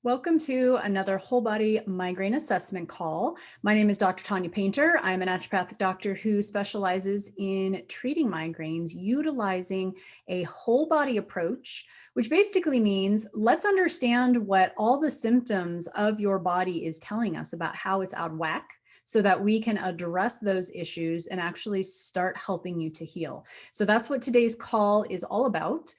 Welcome to another whole body migraine assessment call. My name is Dr. Tanya Paynter. I'm a naturopathic doctor who specializes in treating migraines utilizing a whole body approach, which basically means let's understand what all the symptoms of your body is telling us about how it's out of whack, so that we can address those issues and actually start helping you to heal. So that's what today's call is all about.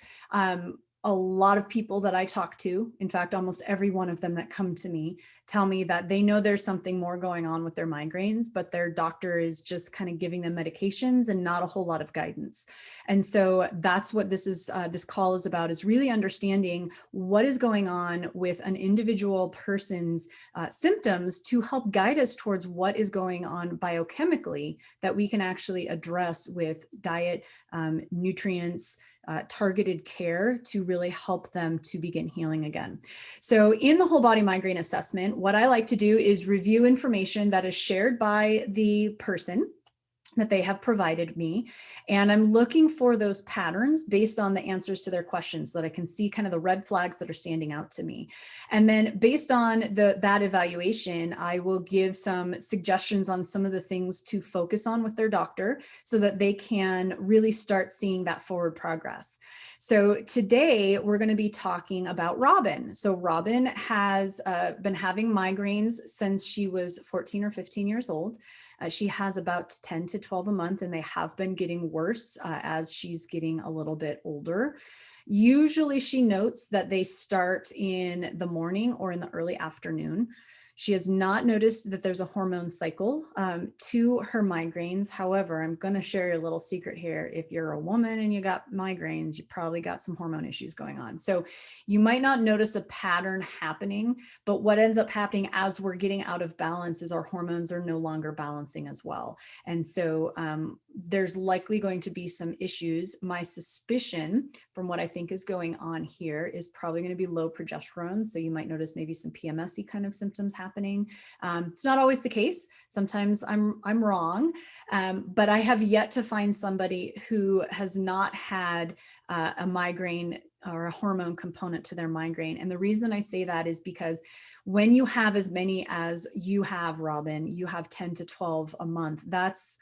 A lot of people that I talk to, in fact, almost every one of them that come to me, tell me that they know there's something more going on with their migraines, but their doctor is just kind of giving them medications and not a whole lot of guidance. And so that's what this call is about, is really understanding what is going on with an individual person's symptoms to help guide us towards what is going on biochemically that we can actually address with diet, nutrients, targeted care to really help them to begin healing again. So in the whole body migraine assessment, what I like to do is review information that is shared by the person that they have provided me. And I'm looking for those patterns based on the answers to their questions so that I can see kind of the red flags that are standing out to me. And then based on that evaluation, I will give some suggestions on some of the things to focus on with their doctor so that they can really start seeing that forward progress. So today we're going to be talking about Robyn. So Robyn has been having migraines since she was 14 or 15 years old. She has about 10 to 12 a month, and they have been getting worse as she's getting a little bit older. Usually she notes that they start in the morning or in the early afternoon. She has not noticed that there's a hormone cycle to her migraines. However, I'm going to share a little secret here. If you're a woman and you got migraines, you probably got some hormone issues going on. So you might not notice a pattern happening, but what ends up happening as we're getting out of balance is our hormones are no longer balancing as well. And so there's likely going to be some issues. My suspicion from what I think is going on here is probably going to be low progesterone. So you might notice maybe some PMS-y kind of symptoms happening. It's not always the case. Sometimes I'm wrong, but I have yet to find somebody who has not had a migraine or a hormone component to their migraine. And the reason I say that is because when you have as many as you have, Robyn, you have 10 to 12 a month. That's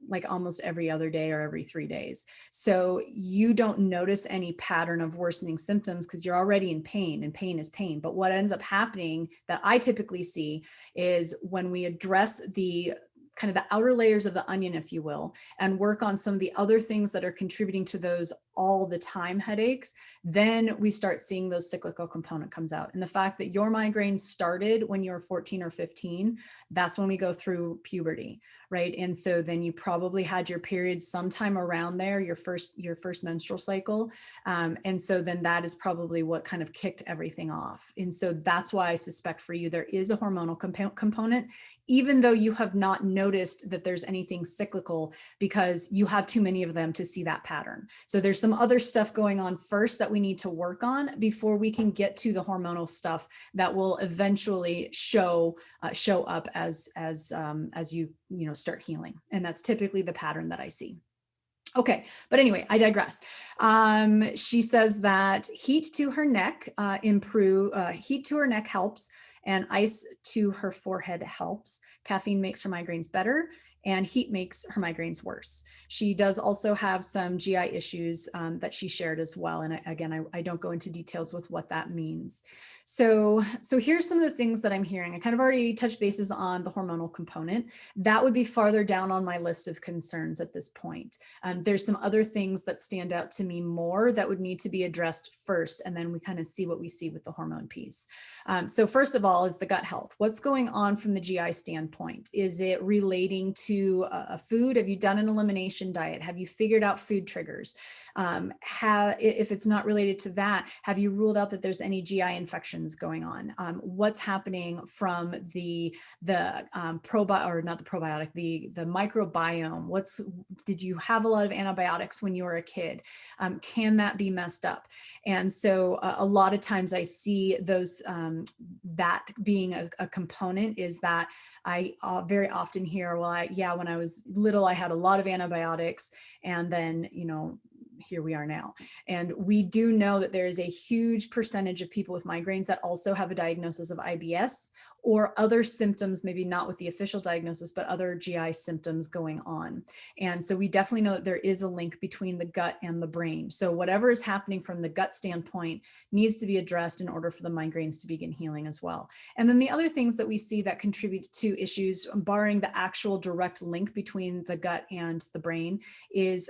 like almost every other day or every 3 days. So you don't notice any pattern of worsening symptoms because you're already in pain, and pain is pain. But what ends up happening that I typically see is when we address the kind of the outer layers of the onion, if you will, and work on some of the other things that are contributing to those all the time headaches, then we start seeing those cyclical component comes out. And the fact that your migraines started when you were 14 or 15, that's when we go through puberty, right? And so then you probably had your periods sometime around there, your first menstrual cycle. And so then that is probably what kind of kicked everything off. And so that's why I suspect for you, there is a hormonal component, even though you have not noticed that there's anything cyclical because you have too many of them to see that pattern. So there's some other stuff going on first that we need to work on before we can get to the hormonal stuff that will eventually show up as you start healing. And that's typically the pattern that I see. Okay, but anyway, I digress. She says that heat to her neck heat to her neck helps, and ice to her forehead helps. Caffeine makes her migraines better, and heat makes her migraines worse. She does also have some GI issues that she shared as well. And again, I don't go into details with what that means. So here's some of the things that I'm hearing. I kind of already touched bases on the hormonal component. That would be farther down on my list of concerns at this point. There's some other things that stand out to me more that would need to be addressed first, and then we kind of see what we see with the hormone piece. So first of all is the gut health. What's going on from the GI standpoint? Is it relating to a food? Have you done an elimination diet? Have you figured out food triggers? If it's not related to that, have you ruled out that there's any GI infections going on? What's happening from the microbiome? Did you have a lot of antibiotics when you were a kid? Can that be messed up? And so a lot of times I see those, that being a component is that I very often hear, well, when I was little, I had a lot of antibiotics, and then, here we are now. And we do know that there is a huge percentage of people with migraines that also have a diagnosis of IBS or other symptoms, maybe not with the official diagnosis, but other GI symptoms going on. And so we definitely know that there is a link between the gut and the brain. So whatever is happening from the gut standpoint needs to be addressed in order for the migraines to begin healing as well. And then the other things that we see that contribute to issues, barring the actual direct link between the gut and the brain, is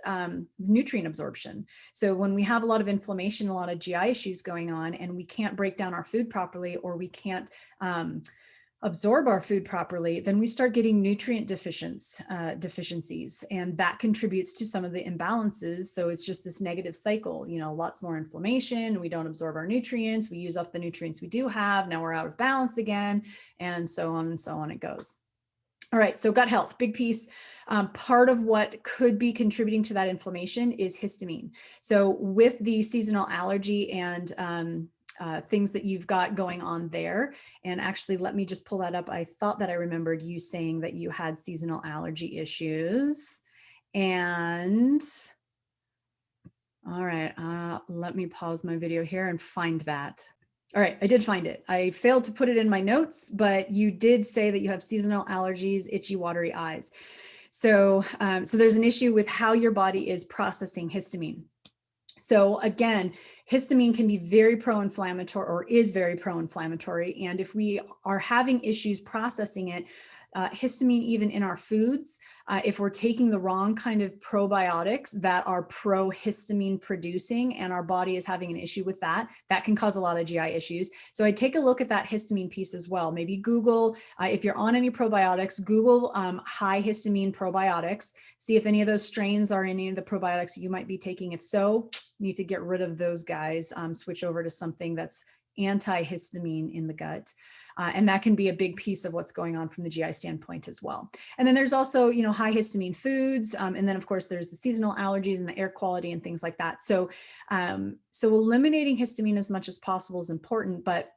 nutrient absorption. So when we have a lot of inflammation, a lot of GI issues going on, and we can't break down our food properly, or we can't absorb our food properly, then we start getting nutrient deficiencies, and that contributes to some of the imbalances. So it's just this negative cycle, you know, lots more inflammation, we don't absorb our nutrients, we use up the nutrients we do have, now we're out of balance again, and so on it goes. All right, so gut health, big piece. Part of what could be contributing to that inflammation is histamine. So with the seasonal allergy and things that you've got going on there. And actually, let me just pull that up. I thought that I remembered you saying that you had seasonal allergy issues. And all right, let me pause my video here and find that. All right, I did find it. I failed to put it in my notes, but you did say that you have seasonal allergies, itchy, watery eyes. So, so there's an issue with how your body is processing histamine. So again, histamine can be very pro-inflammatory, or is very pro-inflammatory. And if we are having issues processing it, histamine even in our foods, if we're taking the wrong kind of probiotics that are pro-histamine producing and our body is having an issue with that, that can cause a lot of GI issues. So I take a look at that histamine piece as well. Maybe Google, if you're on any probiotics, Google high histamine probiotics, see if any of those strains are any of the probiotics you might be taking. If so, you need to get rid of those guys, switch over to something that's antihistamine in the gut. And that can be a big piece of what's going on from the GI standpoint as well. And then there's also, you know, high histamine foods. And then of course there's the seasonal allergies and the air quality and things like that. So, so eliminating histamine as much as possible is important, but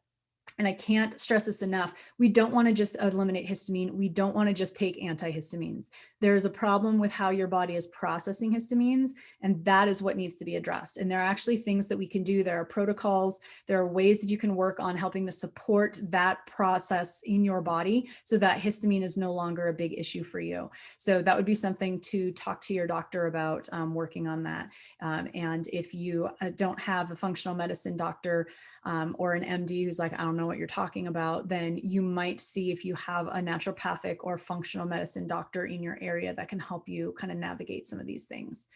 and I can't stress this enough, we don't want to just eliminate histamine. We don't want to just take antihistamines. There's a problem with how your body is processing histamines, and that is what needs to be addressed. And there are actually things that we can do. There are protocols. There are ways that you can work on helping to support that process in your body so that histamine is no longer a big issue for you. So that would be something to talk to your doctor about, working on that. And if you don't have a functional medicine doctor or an MD who's like, I don't know what you're talking about, then you might see if you have a naturopathic or functional medicine doctor in your area that can help you kind of navigate some of these things.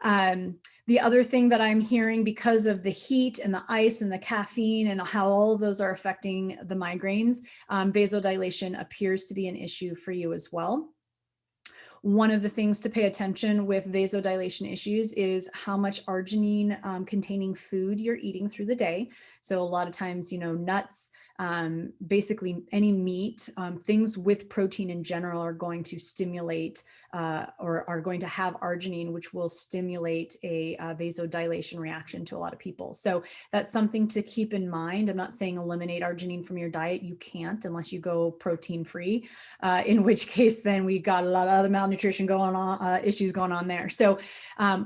The other thing that I'm hearing, because of the heat and the ice and the caffeine and how all of those are affecting the migraines, vasodilation appears to be an issue for you as well. One of the things to pay attention with vasodilation issues is how much arginine containing food you're eating through the day. So a lot of times, you know, nuts, basically any meat, things with protein in general are going to stimulate or are going to have arginine, which will stimulate a vasodilation reaction to a lot of people. So that's something to keep in mind. I'm not saying eliminate arginine from your diet. You can't unless you go protein free, in which case then we got a lot of other malnutrition going on, issues going on there. So,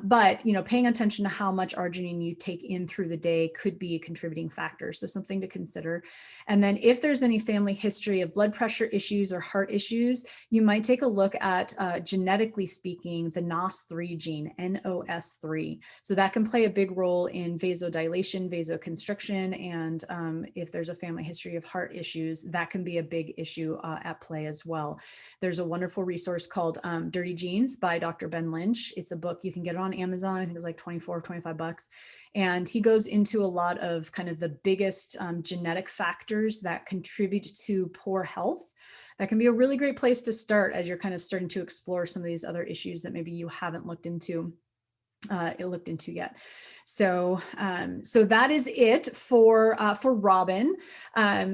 but, you know, paying attention to how much arginine you take in through the day could be a contributing factor. So something to consider. And then if there's any family history of blood pressure issues or heart issues, you might take a look at, genetically speaking, the NOS3 gene, NOS3. So that can play a big role in vasodilation, vasoconstriction, and if there's a family history of heart issues, that can be a big issue at play as well. There's a wonderful resource called Dirty Genes by Dr. Ben Lynch. It's a book, you can get it on Amazon. I think it's like 24 or 25 bucks. And he goes into a lot of kind of the biggest genetic factors that contribute to poor health. That can be a really great place to start as you're kind of starting to explore some of these other issues that maybe you haven't looked into yet. So, so that is it for Robyn.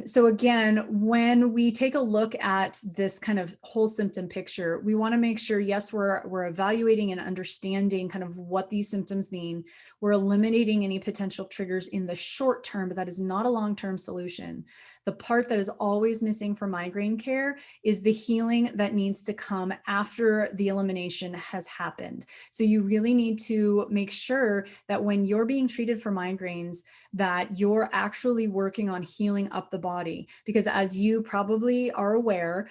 So again, when we take a look at this kind of whole symptom picture, we want to make sure, yes, we're evaluating and understanding kind of what these symptoms mean. We're eliminating any potential triggers in the short term, but that is not a long-term solution. The part that is always missing for migraine care is the healing that needs to come after the elimination has happened. So you really need to to make sure that when you're being treated for migraines, that you're actually working on healing up the body. Because as you probably are aware,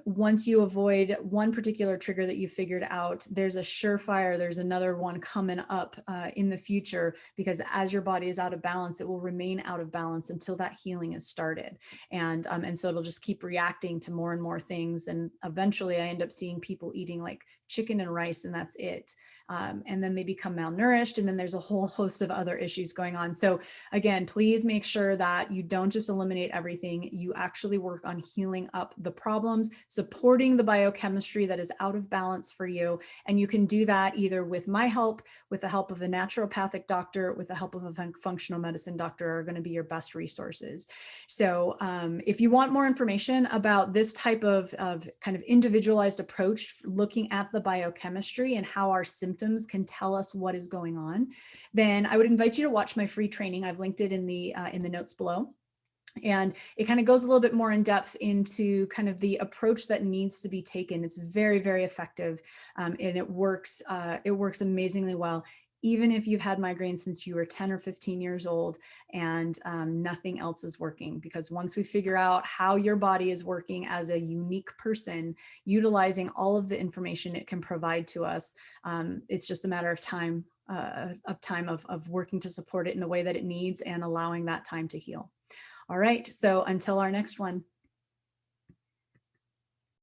once you avoid one particular trigger that you figured out, there's a surefire, there's another one coming up in the future, because as your body is out of balance, it will remain out of balance until that healing is started. And so it'll just keep reacting to more and more things. And eventually I end up seeing people eating like chicken and rice, and that's it. And then they become malnourished, and then there's a whole host of other issues going on. So again, please make sure that you don't just eliminate everything. You actually work on healing up the problems, supporting the biochemistry that is out of balance for you. And you can do that either with my help, with the help of a naturopathic doctor, with the help of a functional medicine doctor, are going to be your best resources. So if you want more information about this type of kind of individualized approach, looking at the biochemistry and how our symptoms can tell us what is going on, then I would invite you to watch my free training. I've linked it in the notes below. And it kind of goes a little bit more in depth into kind of the approach that needs to be taken. It's very, very effective, and it works amazingly well, even if you've had migraines since you were 10 or 15 years old and nothing else is working. Because once we figure out how your body is working as a unique person, utilizing all of the information it can provide to us, it's just a matter of time of working to support it in the way that it needs and allowing that time to heal. All right, so until our next one.